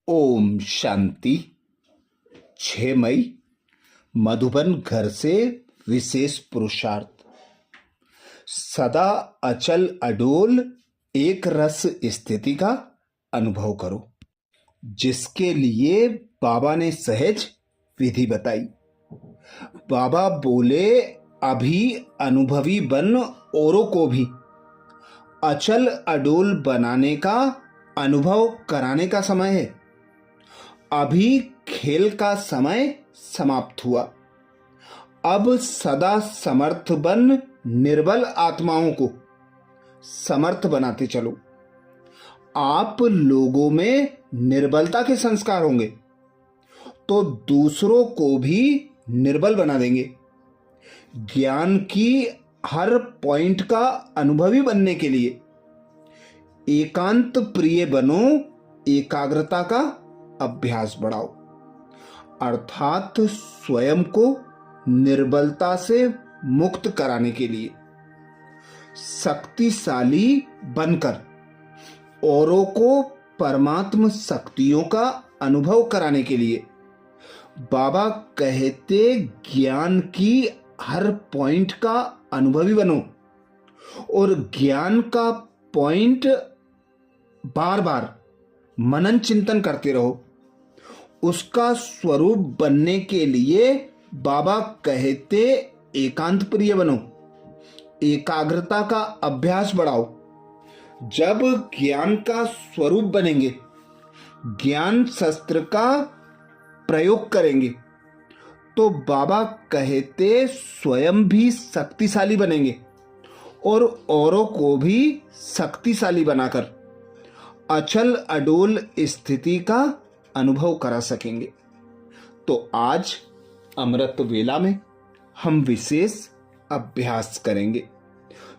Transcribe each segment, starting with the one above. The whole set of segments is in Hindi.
ओम शांति। 6 मई मधुबन घर से विशेष पुरुषार्थ। सदा अचल अडोल एक रस स्थिति का अनुभव करो, जिसके लिए बाबा ने सहज विधि बताई। बाबा बोले, अभी अनुभवी बन औरों को भी अचल अडोल बनाने का अनुभव कराने का समय है। अभी खेल का समय समाप्त हुआ। अब सदा समर्थ बन निर्बल आत्माओं को समर्थ बनाते चलो। आप लोगों में निर्बलता के संस्कार होंगे तो दूसरों को भी निर्बल बना देंगे। ज्ञान की हर पॉइंट का अनुभवी बनने के लिए एकांत प्रिय बनो, एकाग्रता का अभ्यास बढ़ाओ, अर्थात स्वयं को निर्बलता से मुक्त कराने के लिए शक्तिशाली बनकर औरों को परमात्म शक्तियों का अनुभव कराने के लिए बाबा कहते ज्ञान की हर पॉइंट का अनुभवी बनो और ज्ञान का पॉइंट बार बार मनन चिंतन करते रहो। उसका स्वरूप बनने के लिए बाबा कहते एकांत प्रिय बनो, एकाग्रता का अभ्यास बढ़ाओ। जब ज्ञान का स्वरूप बनेंगे, ज्ञान शस्त्र का प्रयोग करेंगे, तो बाबा कहते स्वयं भी शक्तिशाली बनेंगे और औरों को भी शक्तिशाली बनाकर अचल अडोल स्थिति का अनुभव करा सकेंगे। तो आज अमृत वेला में हम विशेष अभ्यास करेंगे।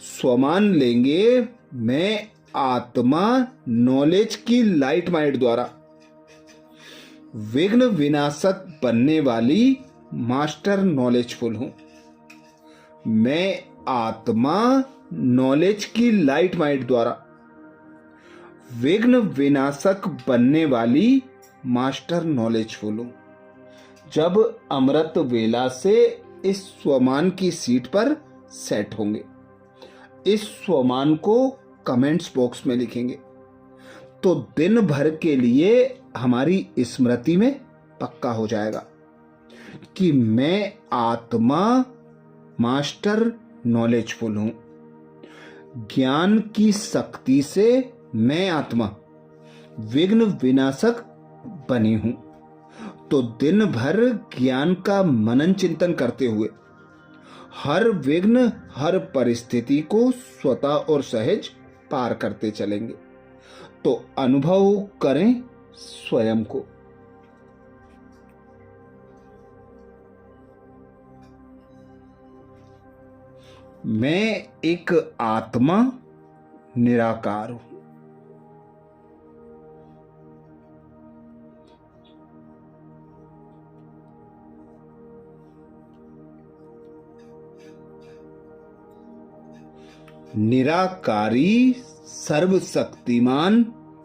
स्वमान लेंगे, मैं आत्मा नॉलेज की लाइट माइट द्वारा विघ्न विनाशक बनने वाली मास्टर नॉलेजफुल हूं। मैं आत्मा नॉलेज की लाइट माइट द्वारा विघ्न विनाशक बनने वाली मास्टर नॉलेजफुल हूं। जब अमृत वेला से इस स्वमान की सीट पर सेट होंगे, इस स्वमान को कमेंट्स बॉक्स में लिखेंगे तो दिन भर के लिए हमारी स्मृति में पक्का हो जाएगा कि मैं आत्मा मास्टर नॉलेजफुल हूं। ज्ञान की शक्ति से मैं आत्मा विघ्न विनाशक बनी हूं। तो दिन भर ज्ञान का मनन चिंतन करते हुए हर विघ्न, हर परिस्थिति को स्वतः और सहज पार करते चलेंगे। तो अनुभव करें स्वयं को। मैं एक आत्मा निराकार हूं। निराकारी सर्वशक्तिमान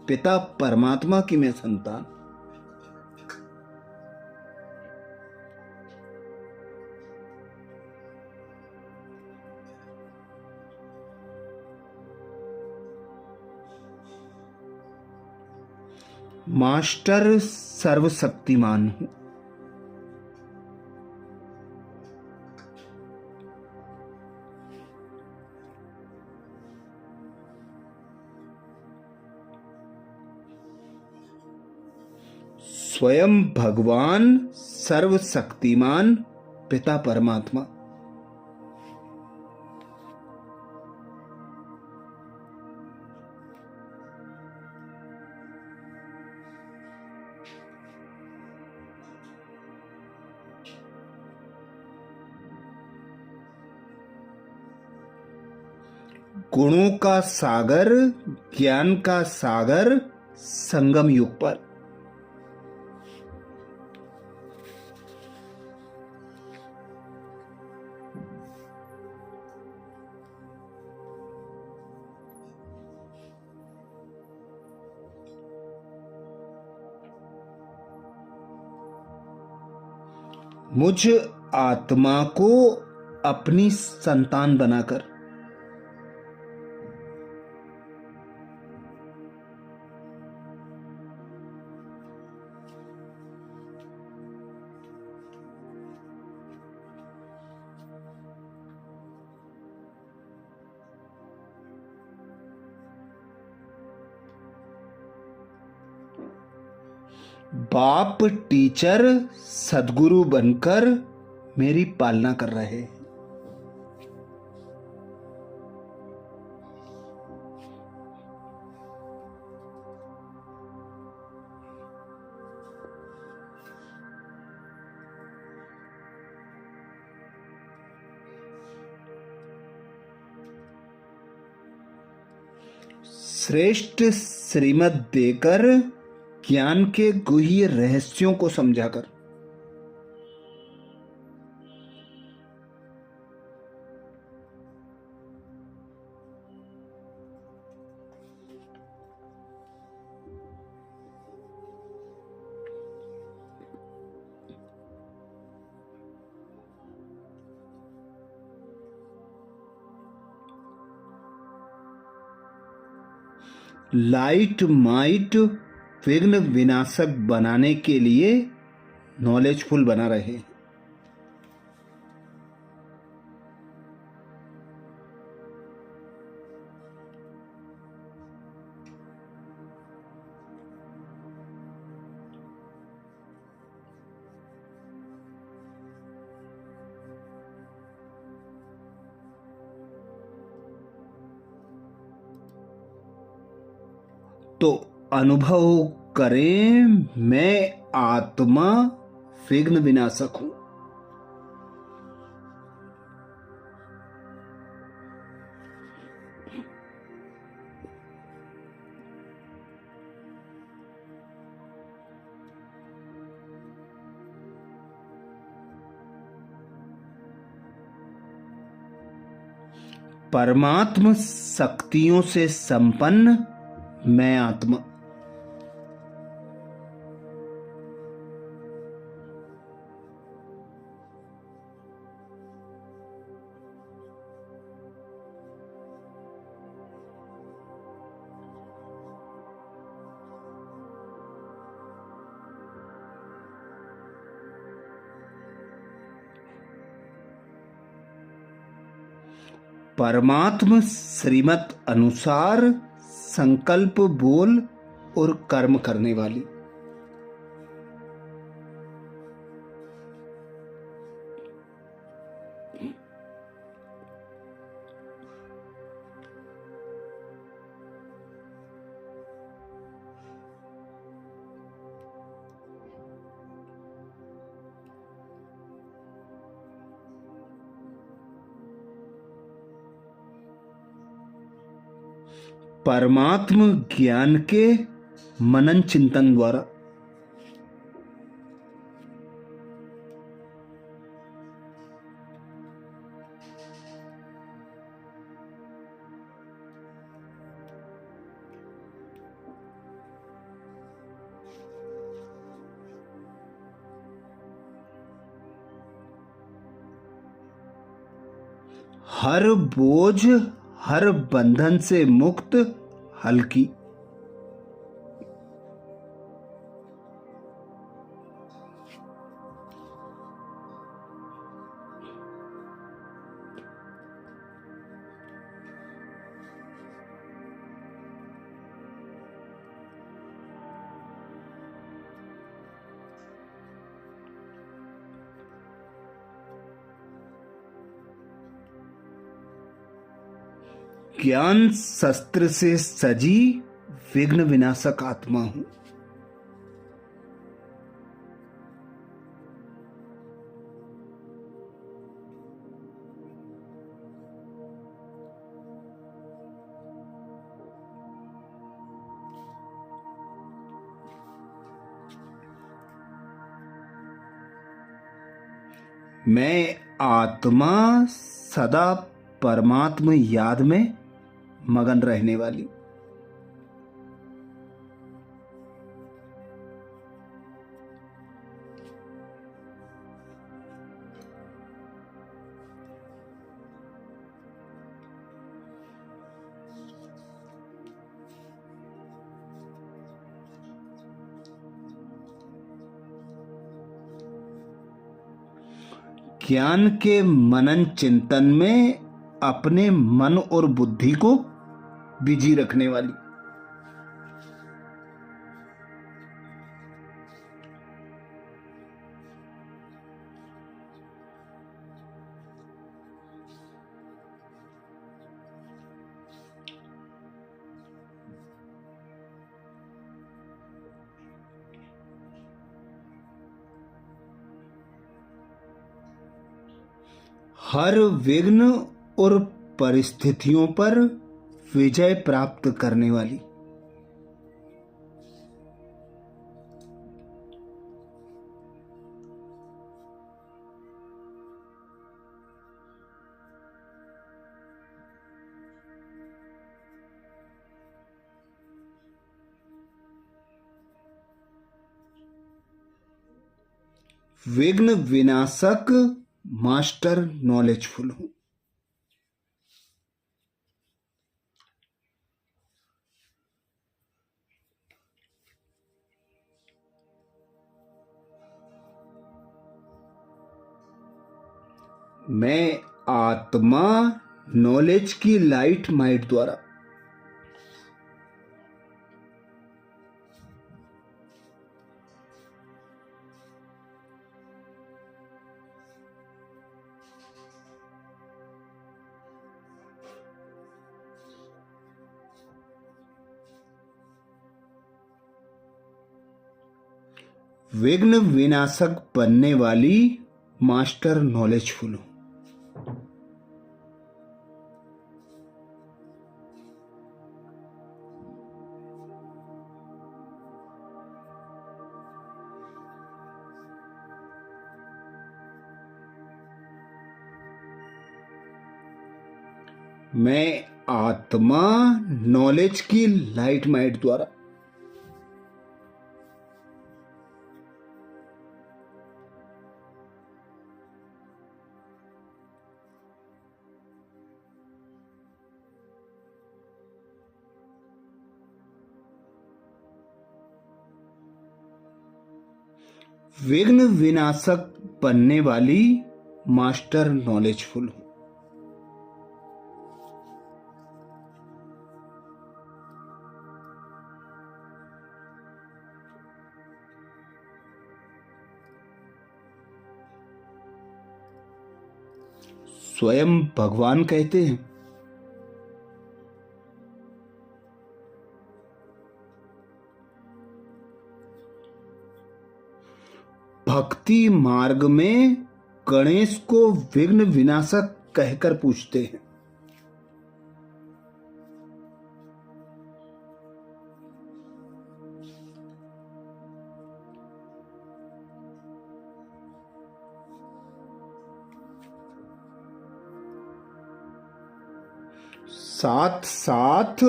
पिता परमात्मा की मैं संतान। मास्टर सर्वशक्तिमान हूं। स्वयं भगवान सर्वशक्तिमान पिता परमात्मा। गुणों का सागर, ज्ञान का सागर संगम युग पर। मुझ आत्मा को अपनी संतान बनाकर बाप टीचर सद्गुरु बनकर मेरी पालना कर रहे हैं। श्रेष्ठ श्रीमत देकर ज्ञान के गुह्य रहस्यों को समझाकर लाइट माइट विघ्न विनाशक बनाने के लिए नॉलेजफुल बना रहे। तो अनुभव करें, मैं आत्मा विघ्न विनाशक हूं। परमात्म शक्तियों से संपन्न मैं आत्मा। परमात्म श्रीमत अनुसार संकल्प बोल और कर्म करने वाली। परमात्म ज्ञान के मनन चिंतन द्वारा हर बोझ हर बंधन से मुक्त हल्की। ज्ञान शस्त्र से सजी विघ्न विनाशक आत्मा हूं। मैं आत्मा सदा परमात्मा याद में मगन रहने वाली। ज्ञान के मनन चिंतन में अपने मन और बुद्धि को बिजी रखने वाली। हर विघ्न और परिस्थितियों पर विजय प्राप्त करने वाली। विघ्न विनाशक मास्टर नॉलेजफुल हूं। मैं आत्मा नॉलेज की लाइट माइट द्वारा विघ्न विनाशक बनने वाली मास्टर नॉलेजफुल हूं। मैं आत्मा नॉलेज की लाइट माइट द्वारा विघ्न विनाशक बनने वाली मास्टर नॉलेजफुल हूं। स्वयं भगवान कहते हैं, भक्ति मार्ग में गणेश को विघ्न विनाशक कहकर पूछते हैं। साथ साथ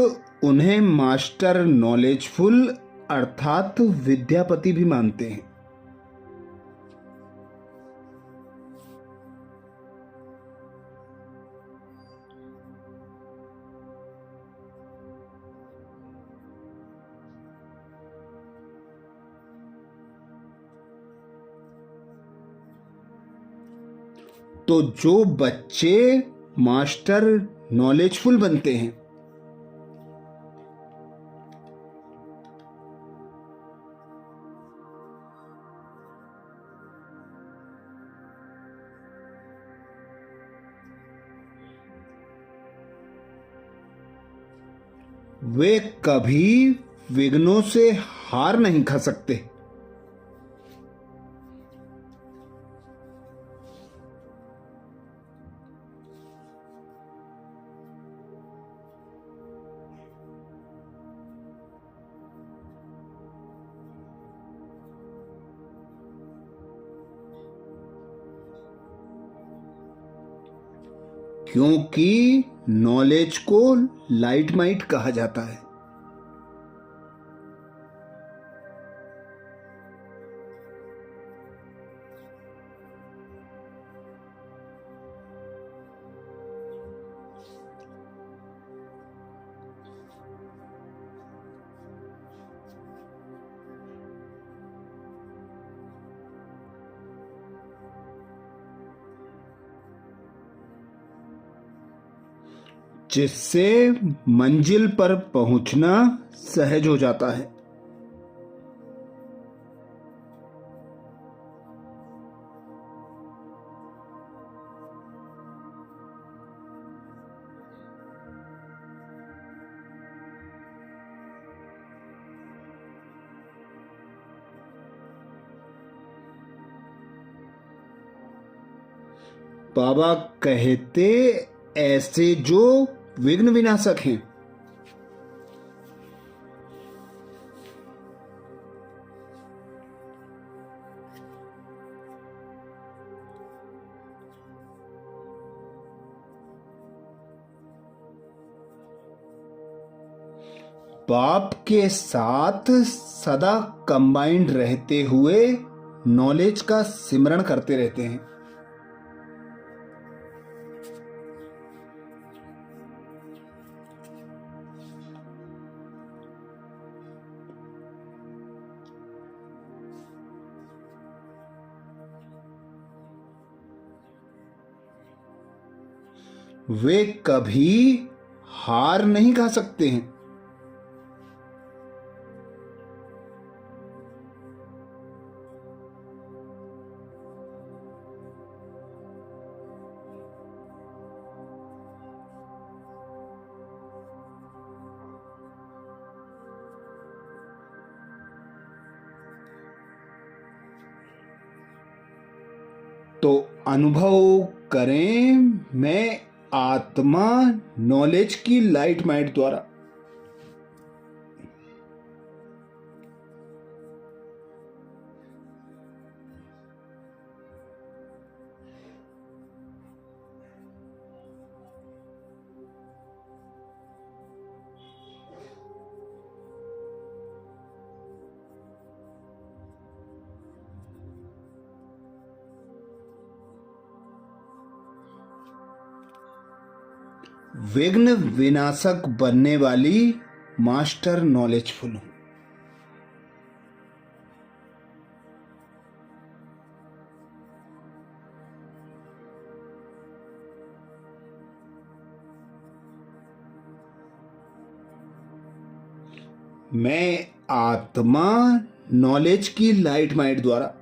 उन्हें मास्टर नॉलेजफुल अर्थात विद्यापति भी मानते हैं। तो जो बच्चे मास्टर नॉलेजफुल बनते हैं, वे कभी विघ्नों से हार नहीं खा सकते। क्योंकि नॉलेज को लाइट माइट कहा जाता है। जिससे मंजिल पर पहुंचना सहज हो जाता है। बाबा कहते ऐसे जो विघ्न विनाशक हैं, बाप के साथ सदा कंबाइंड रहते हुए नॉलेज का सिमरण करते रहते हैं। वे कभी हार नहीं खा सकते हैं। तो अनुभव करें, मैं आत्मा नॉलेज की लाइट माइंड द्वारा विघ्न विनाशक बनने वाली मास्टर नॉलेजफुल हूं। मैं आत्मा नॉलेज की लाइट माइंड द्वारा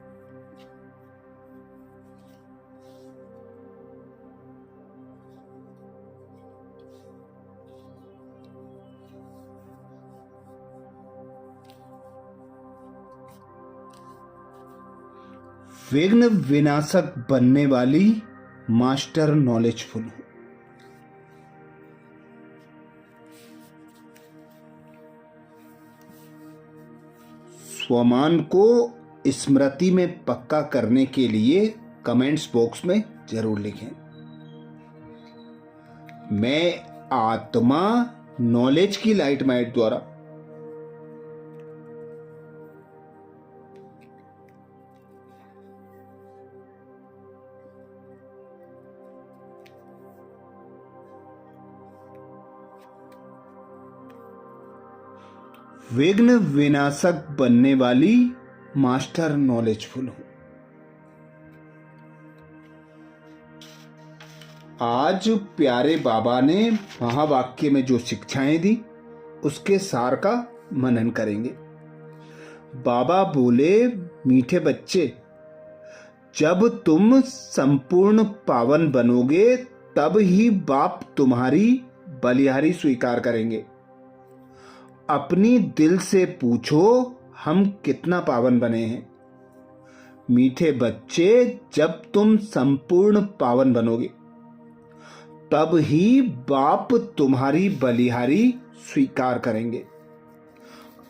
विघ्न विनाशक बनने वाली मास्टर नॉलेजफुल हूं। स्वमान को स्मृति में पक्का करने के लिए कमेंट्स बॉक्स में जरूर लिखें। मैं आत्मा नॉलेज की लाइट माइंड द्वारा विघ्न विनाशक बनने वाली मास्टर नॉलेजफुल हूं। आज प्यारे बाबा ने महावाक्य में जो शिक्षाएं दी उसके सार का मनन करेंगे। बाबा बोले, मीठे बच्चे, जब तुम संपूर्ण पावन बनोगे तब ही बाप तुम्हारी बलिहारी स्वीकार करेंगे। अपनी दिल से पूछो, हम कितना पावन बने हैं। मीठे बच्चे, जब तुम संपूर्ण पावन बनोगे तब ही बाप तुम्हारी बलिहारी स्वीकार करेंगे।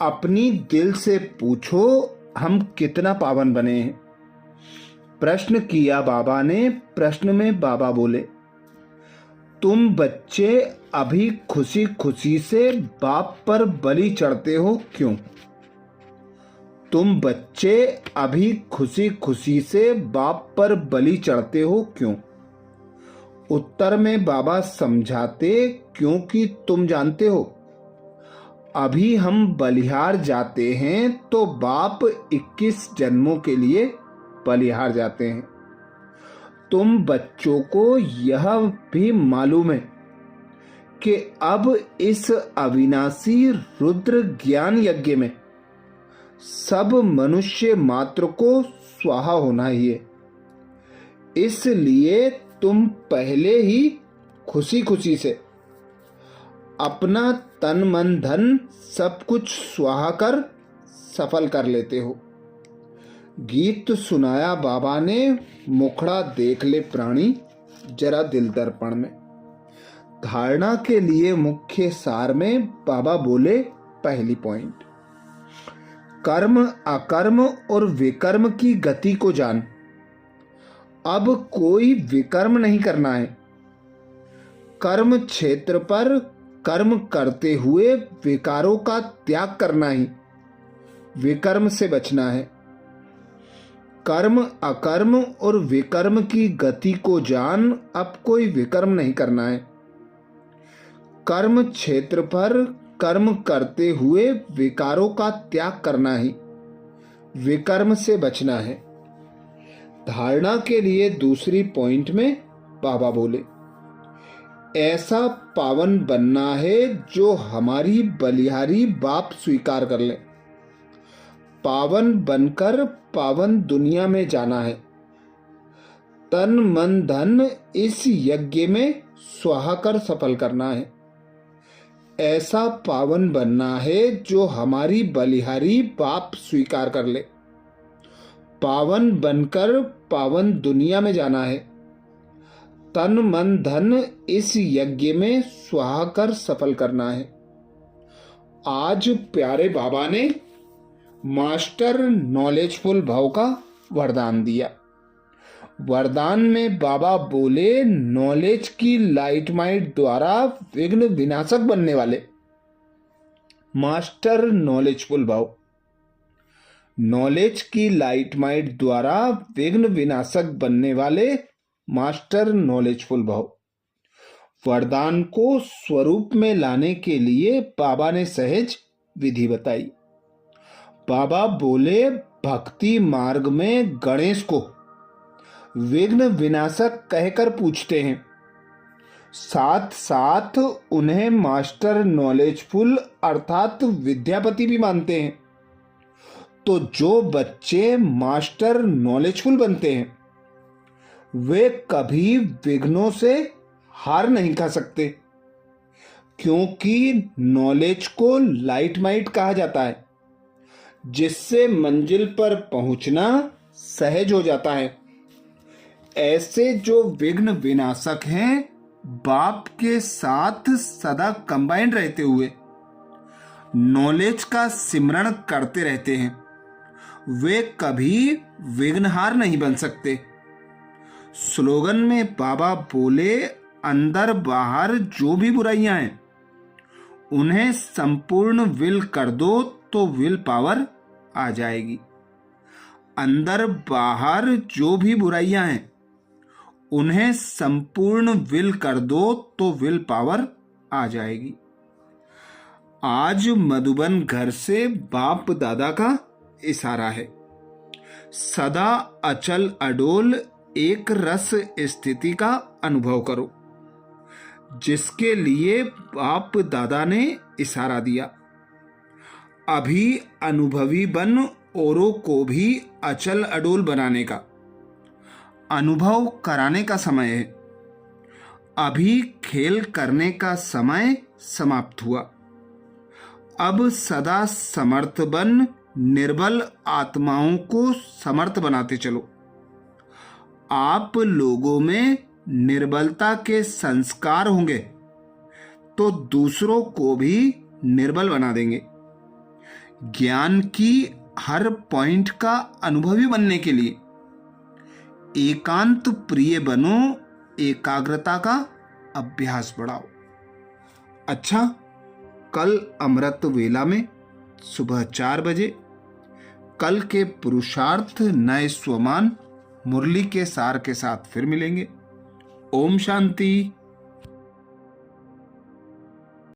अपनी दिल से पूछो, हम कितना पावन बने हैं। प्रश्न किया बाबा ने। प्रश्न में बाबा बोले, तुम बच्चे अभी खुशी खुशी से बाप पर बलि चढ़ते हो क्यों? तुम बच्चे अभी खुशी खुशी से बाप पर बलि चढ़ते हो क्यों? उत्तर में बाबा समझाते, क्योंकि तुम जानते हो अभी हम बलिहार जाते हैं तो बाप 21 जन्मों के लिए बलिहार जाते हैं। तुम बच्चों को यह भी मालूम है कि अब इस अविनाशी रुद्र ज्ञान यज्ञ में सब मनुष्य मात्र को स्वाहा होना ही है। इसलिए तुम पहले ही खुशी खुशी से अपना तन मन धन सब कुछ स्वाहा कर सफल कर लेते हो। गीत सुनाया बाबा ने, मुखड़ा देख ले प्राणी जरा दिल दर्पण में। धारणा के लिए मुख्य सार में बाबा बोले, पहली पॉइंट, कर्म अकर्म और विकर्म की गति को जान। अब कोई विकर्म नहीं करना है। कर्म क्षेत्र पर कर्म करते हुए विकारों का त्याग करना ही विकर्म से बचना है। कर्म अकर्म और विकर्म की गति को जान, अब कोई विकर्म नहीं करना है। कर्म क्षेत्र पर कर्म करते हुए विकारों का त्याग करना ही विकर्म से बचना है। धारणा के लिए दूसरी पॉइंट में बाबा बोले, ऐसा पावन बनना है जो हमारी बलिहारी बाप स्वीकार कर ले। पावन बनकर पावन दुनिया में जाना है। तन मन धन इस यज्ञ में स्वाहा कर सफल करना है। ऐसा पावन बनना है जो हमारी बलिहारी बाप स्वीकार कर ले। पावन बनकर पावन दुनिया में जाना है। तन मन धन इस यज्ञ में स्वाहा कर सफल करना है। आज प्यारे बाबा ने मास्टर नॉलेजफुल भाव का वरदान दिया। वरदान में बाबा बोले, नॉलेज की लाइट माइट द्वारा विघ्न विनाशक बनने वाले मास्टर नॉलेजफुल भाव। नॉलेज की लाइट माइट द्वारा विघ्न विनाशक बनने वाले मास्टर नॉलेजफुल भाव। वरदान को स्वरूप में लाने के लिए बाबा ने सहज विधि बताई। बाबा बोले, भक्ति मार्ग में गणेश को विघ्न विनाशक कहकर पूछते हैं, साथ साथ उन्हें मास्टर नॉलेजफुल अर्थात विद्यापति भी मानते हैं। तो जो बच्चे मास्टर नॉलेजफुल बनते हैं वे कभी विघ्नों से हार नहीं खा सकते, क्योंकि नॉलेज को लाइट माइट कहा जाता है, जिससे मंजिल पर पहुंचना सहज हो जाता है। ऐसे जो विघ्न विनाशक हैं, बाप के साथ सदा कंबाइंड रहते हुए नॉलेज का सिमरण करते रहते हैं, वे कभी विघ्नहार नहीं बन सकते। स्लोगन में बाबा बोले, अंदर बाहर जो भी बुराइयां हैं उन्हें संपूर्ण विल कर दो तो विल पावर आ जाएगी। अंदर बाहर जो भी बुराइयां हैं उन्हें संपूर्ण विल कर दो तो विल पावर आ जाएगी। आज मधुबन घर से बाप दादा का इशारा है, सदा अचल अडोल एक रस स्थिति का अनुभव करो, जिसके लिए बाप दादा ने इशारा दिया। अभी अनुभवी बन औरों को भी अचल अडोल बनाने का अनुभव कराने का समय है। अभी खेल करने का समय समाप्त हुआ। अब सदा समर्थ बन निर्बल आत्माओं को समर्थ बनाते चलो। आप लोगों में निर्बलता के संस्कार होंगे तो दूसरों को भी निर्बल बना देंगे। ज्ञान की हर पॉइंट का अनुभवी बनने के लिए एकांत प्रिय बनो, एकाग्रता का अभ्यास बढ़ाओ। अच्छा, कल अमृत वेला में सुबह 4 बजे कल के पुरुषार्थ नए स्वमान मुरली के सार के साथ फिर मिलेंगे। ओम शांति।